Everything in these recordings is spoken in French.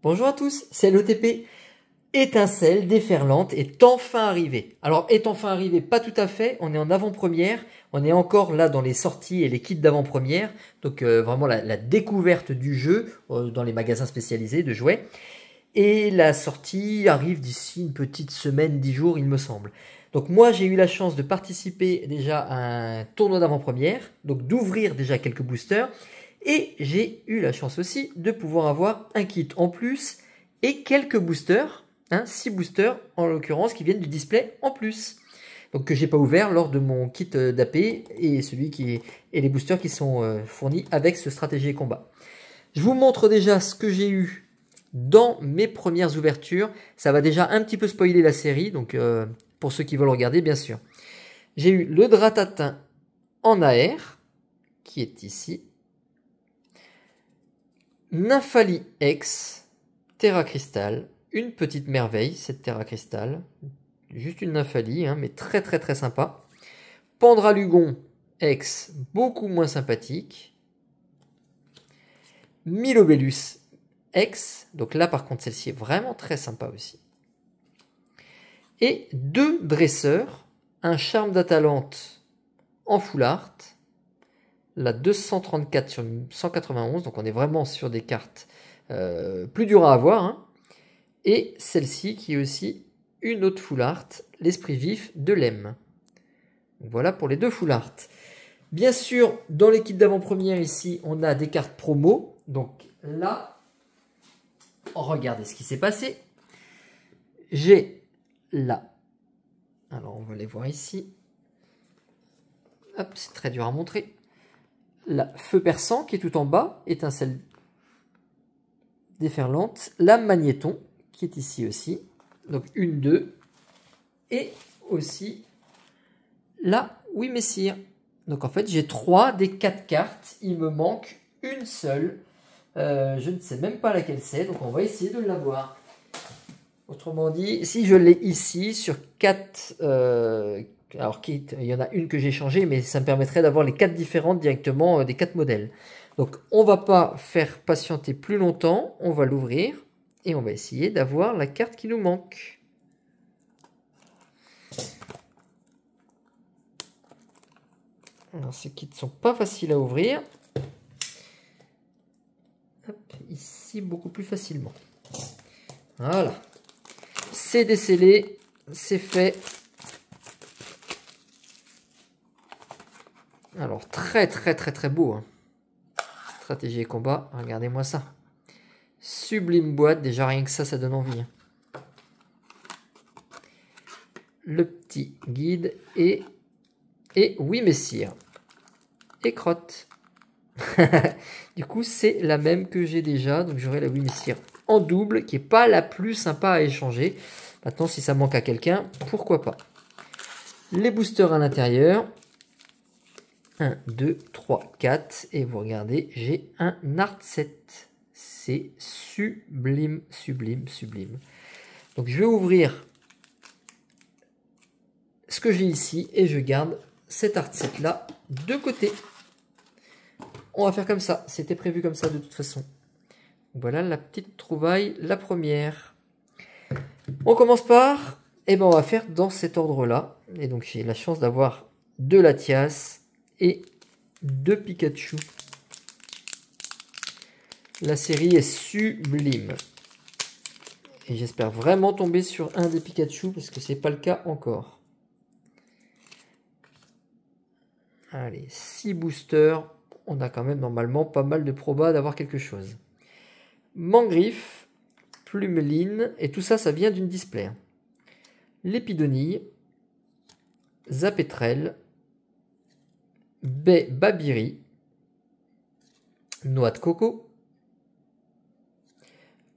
Bonjour à tous, c'est l'OTP. Étincelle déferlante est enfin arrivé. Alors est enfin arrivé, pas tout à fait, on est en avant-première, on est encore là dans les sorties et les kits d'avant-première, donc vraiment la découverte du jeu dans les magasins spécialisés de jouets. Et la sortie arrive d'ici une petite semaine, 10 jours il me semble. Donc moi j'ai eu la chance de participer déjà à un tournoi d'avant-première, donc d'ouvrir déjà quelques boosters. Et j'ai eu la chance aussi de pouvoir avoir un kit en plus et quelques boosters, 6 boosters en l'occurrence qui viennent du display en plus. Donc que j'ai pas ouvert lors de mon kit d'AP et les boosters qui sont fournis avec ce stratégie et combat. Je vous montre déjà ce que j'ai eu dans mes premières ouvertures. Ça va déjà un petit peu spoiler la série, donc pour ceux qui veulent regarder bien sûr. J'ai eu le Dratatin en AR qui est ici. Nymphalie X, Terra Crystal, une petite merveille cette Terra Crystal, juste une Nymphalie, mais très très très sympa. Pandralugon X, beaucoup moins sympathique. Milobellus X, donc là par contre celle-ci est vraiment très sympa aussi. Et deux dresseurs, un charme d'Atalante en full art, la 234 sur 191, donc on est vraiment sur des cartes plus dures à avoir. Et celle-ci qui est aussi une autre full art, l'esprit vif de Lem. Voilà pour les deux full art. Bien sûr, dans les kits d'avant-première ici, on a des cartes promo. Donc là, regardez ce qui s'est passé. J'ai là, alors on va les voir ici. Hop, c'est très dur à montrer. La feu perçant qui est tout en bas, étincelle déferlante, la magnéton qui est ici aussi, donc une, deux, et aussi la oui messire. Donc en fait j'ai 3 des 4 cartes, il me manque une seule, je ne sais même pas laquelle c'est, donc on va essayer de l'avoir. Autrement dit, si je l'ai ici sur 4 alors il y en a une que j'ai changée, mais ça me permettrait d'avoir les 4 différentes directement des 4 modèles. Donc on va pas faire patienter plus longtemps, on va l'ouvrir et on va essayer d'avoir la carte qui nous manque. Alors ces kits ne sont pas faciles à ouvrir. Hop, ici beaucoup plus facilement. Voilà. C'est décellé, c'est fait. Alors très très très très beau. Stratégie et combat, regardez-moi ça. Sublime boîte, déjà rien que ça donne envie. Le petit guide et oui messire. Et crotte. Du coup c'est la même que j'ai déjà, donc j'aurai la oui messire en double, qui n'est pas la plus sympa à échanger. Maintenant si ça manque à quelqu'un, pourquoi pas. Les boosters à l'intérieur. 1, 2, 3, 4. Et vous regardez, j'ai un Art 7. C'est sublime, sublime, sublime. Donc je vais ouvrir ce que j'ai ici et je garde cet Art 7 là de côté. On va faire comme ça. C'était prévu comme ça de toute façon. Voilà la petite trouvaille, la première. On commence par, on va faire dans cet ordre là. Et donc j'ai la chance d'avoir 2 Latias et 2 Pikachu. La série est sublime. Et j'espère vraiment tomber sur un des Pikachu parce que c'est pas le cas encore. Allez, 6 boosters. On a quand même normalement pas mal de probas d'avoir quelque chose. Mangriffe, Plumeline, et tout ça, ça vient d'une display. Lépidonille, Zapetrel, Babiri, Noix de coco,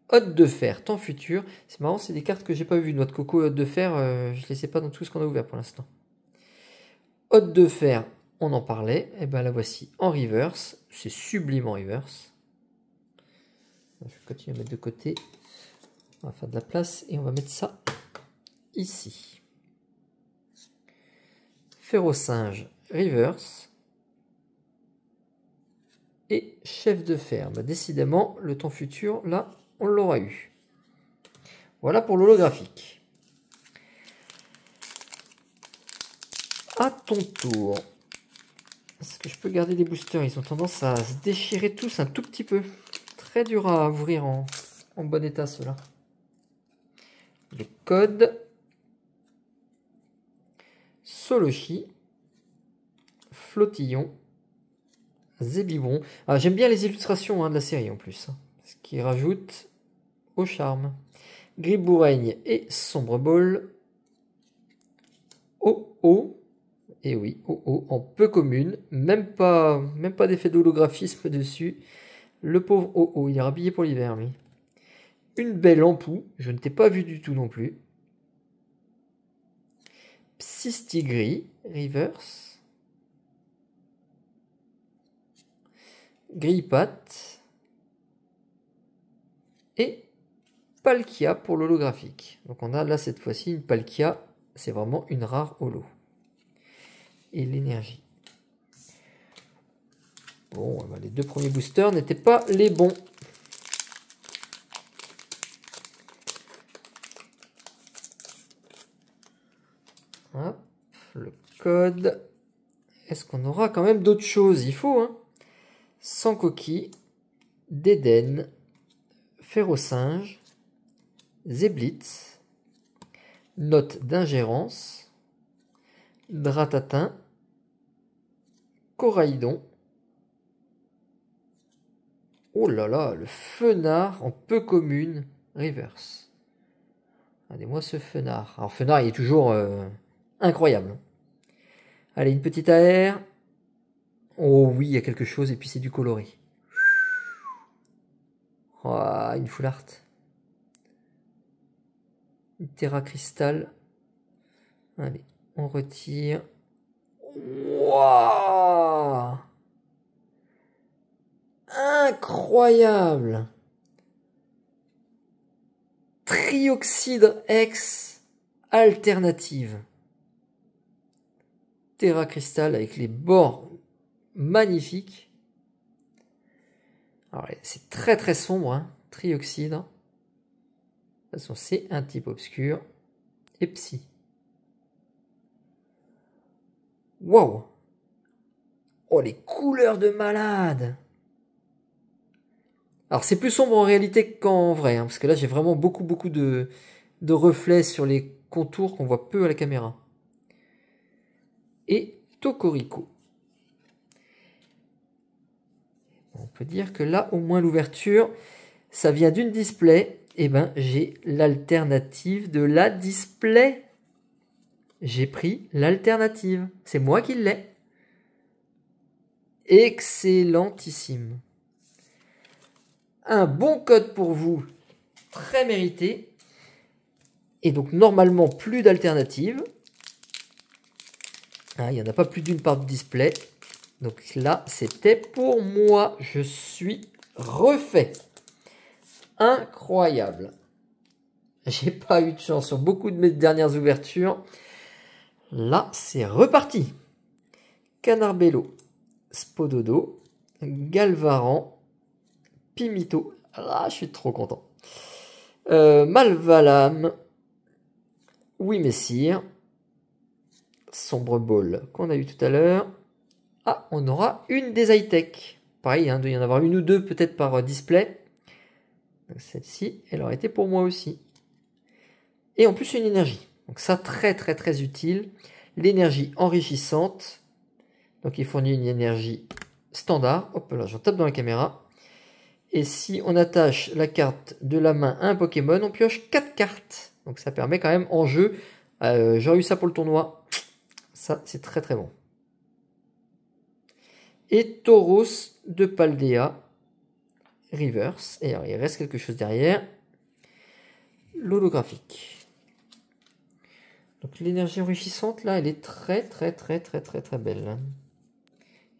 Hôte de fer, temps futur. C'est marrant, c'est des cartes que j'ai pas vues. Noix de coco et Hôte de fer, je ne les sais pas dans tout ce qu'on a ouvert pour l'instant. Hôte de fer, on en parlait. Et ben la voici en reverse. C'est sublime en reverse. Je vais continuer à mettre de côté. On va faire de la place et on va mettre ça ici. Férocinge, reverse. Et chef de ferme. Décidément, le temps futur, là, on l'aura eu. Voilà pour l'holographique. À ton tour. Est-ce que je peux garder des boosters? Ils ont tendance à se déchirer tous un tout petit peu. Très dur à ouvrir en bon état, ceux-là. Le code. Solochi. Flottillon. Zébibron. Ah, j'aime bien les illustrations de la série en plus. Ce qui rajoute au charme. Griboureigne et Sombre Ball. Oh. Et oui, en peu commune. Même pas d'effet d'holographisme dessus. Le pauvre il est rhabillé pour l'hiver, lui. Une belle ampoule. Je ne t'ai pas vu du tout non plus. Psystigris. Reverse. Grille-patte. Et Palkia pour l'holographique. Donc on a là cette fois-ci une Palkia. C'est vraiment une rare holo. Et l'énergie. Bon, les deux premiers boosters n'étaient pas les bons. Hop, le code. Est-ce qu'on aura quand même d'autres choses? Il faut, hein. Sans coquille, d'Éden, Férocinge, Zéblitz, note d'ingérence, Dratatin, Coraïdon. Oh là là, le Fenard en peu commune, reverse. Regardez-moi ce Fenard. Alors Fenard, il est toujours incroyable. Allez, une petite AR. Oh oui, il y a quelque chose, et puis c'est du coloré. Oh, une full art. Une Terra Cristal. Allez, on retire. Waouh! Incroyable! Trioxydre X alternative. Terra Cristal avec les bords magnifiques. Alors c'est très très sombre, hein, Trioxydre. De toute façon, c'est un type obscur. Et Psy. Wow! Oh, les couleurs de malade! Alors, c'est plus sombre en réalité qu'en vrai, hein, parce que là, j'ai vraiment beaucoup de reflets sur les contours qu'on voit peu à la caméra. Et Tokorico. On peut dire que là, au moins, l'ouverture, ça vient d'une display. Et ben, j'ai l'alternative de la display. J'ai pris l'alternative. C'est moi qui l'ai. Excellentissime. Un bon code pour vous. Très mérité. Et donc, normalement, plus d'alternatives. Il n'y en a pas plus d'une par display. Donc là, c'était pour moi. Je suis refait. Incroyable. J'ai pas eu de chance sur beaucoup de mes dernières ouvertures. Là, c'est reparti. Canarbello, Spododo, Galvaran, Pimito. Ah, je suis trop content. Malvalam, Oui Messire, Sombre Ball qu'on a eu tout à l'heure. Ah, on aura une des high-tech. Pareil, il doit y en avoir une ou deux peut-être par display. Celle-ci, elle aurait été pour moi aussi. Et en plus, une énergie. Donc ça, très utile. L'énergie enrichissante. Donc il fournit une énergie standard. Hop là, j'en tape dans la caméra. Et si on attache la carte de la main à un Pokémon, on pioche 4 cartes. Donc ça permet quand même en jeu. J'aurais eu ça pour le tournoi. Ça, c'est très bon. Et Tauros de Paldea. Reverse. Et alors, il reste quelque chose derrière. L'holographique. Donc l'énergie enrichissante, là, elle est très belle.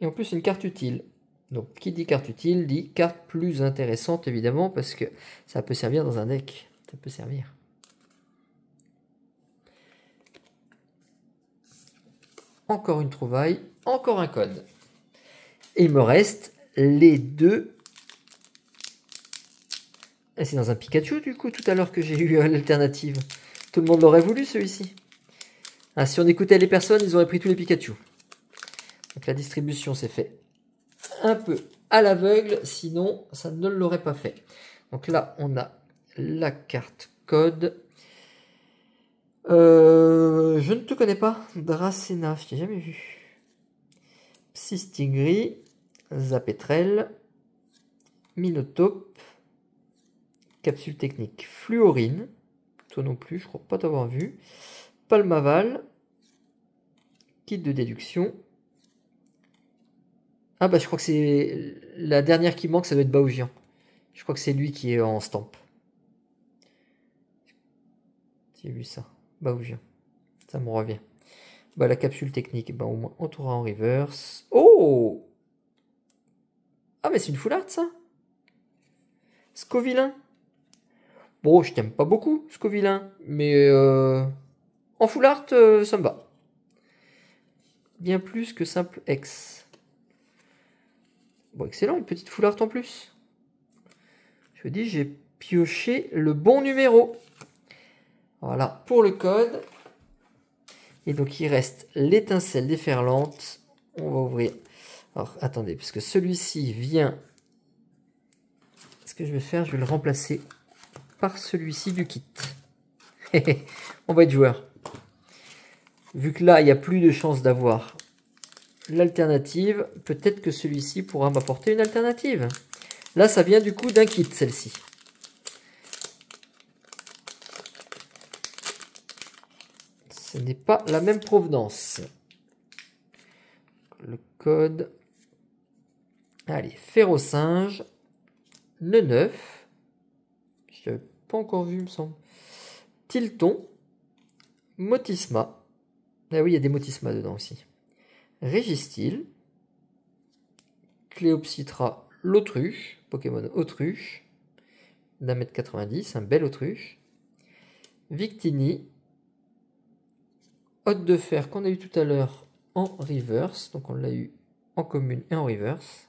Et en plus, une carte utile. Donc, qui dit carte utile, dit carte plus intéressante, évidemment, parce que ça peut servir dans un deck. Ça peut servir. Encore une trouvaille, encore un code. Et il me reste les deux Et c'est dans un Pikachu du coup tout à l'heure que j'ai eu l'alternative. Tout le monde l'aurait voulu celui-ci. Ah, si on écoutait les personnes, ils auraient pris tous les Pikachu. Donc la distribution s'est fait un peu à l'aveugle, sinon ça ne l'aurait pas fait. Donc là, on a la carte code. Je ne te connais pas, Dracena, je t'ai jamais vu. Psystingri, Zapetrel, Minotape, capsule technique Fluorine, toi non plus, je crois pas t'avoir vu. Palmaval, kit de déduction. Ah bah je crois que c'est la dernière qui manque, ça doit être Baogian. Je crois que c'est lui qui est en stamp. J'ai vu ça, Baogian. Ça me revient. Bah la capsule technique, bah au moins on tournera en reverse. Oh! Ah mais c'est une full art ça? Scovillain. Bon, je t'aime pas beaucoup, Scovillain, mais en full art, ça me va. Bien plus que simple X. Bon, excellent, une petite full art en plus. Je dis, j'ai pioché le bon numéro. Voilà, pour le code. Et donc, il reste l'étincelle déferlante. On va ouvrir. Alors, attendez, parce que celui-ci vient... Ce que je vais faire, je vais le remplacer par celui-ci du kit. On va être joueur. Vu que là, il n'y a plus de chance d'avoir l'alternative, peut-être que celui-ci pourra m'apporter une alternative. Là, ça vient du coup d'un kit, celle-ci. Ce n'est pas la même provenance. Le code. Allez, Ferrosinge. Neuf. Je n'avais pas encore vu, il me semble. Tilton. Motisma. Ah oui, il y a des Motisma dedans aussi. Régistil. Cléopsitra, l'autruche. Pokémon autruche. d'1,90 m, un bel autruche. Victini. Hôte de fer qu'on a eu tout à l'heure en reverse. Donc on l'a eu en commune et en reverse.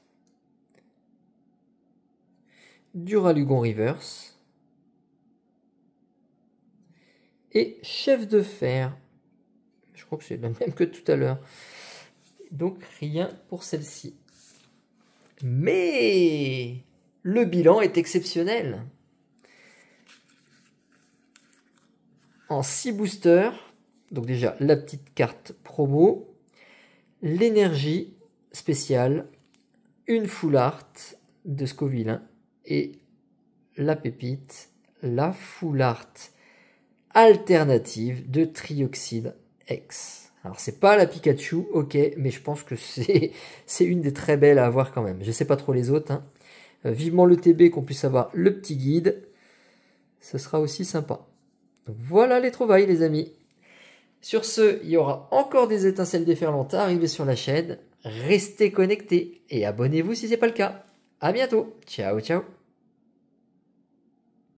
Duralugon reverse. Et chef de fer. Je crois que c'est le même que tout à l'heure. Donc rien pour celle-ci. Mais le bilan est exceptionnel. En 6 boosters. Donc déjà la petite carte promo. L'énergie spéciale. Une full art de Scovillain. Et la pépite. La full art alternative de Trioxide X. Alors c'est pas la Pikachu, ok, mais je pense que c'est une des très belles à avoir quand même. Je sais pas trop les autres. Hein. Vivement le TB qu'on puisse avoir le petit guide. Ce sera aussi sympa. Donc voilà les trouvailles les amis. Sur ce, il y aura encore des étincelles déferlantes à arriver sur la chaîne. Restez connectés et abonnez-vous si ce n'est pas le cas. À bientôt. Ciao ciao.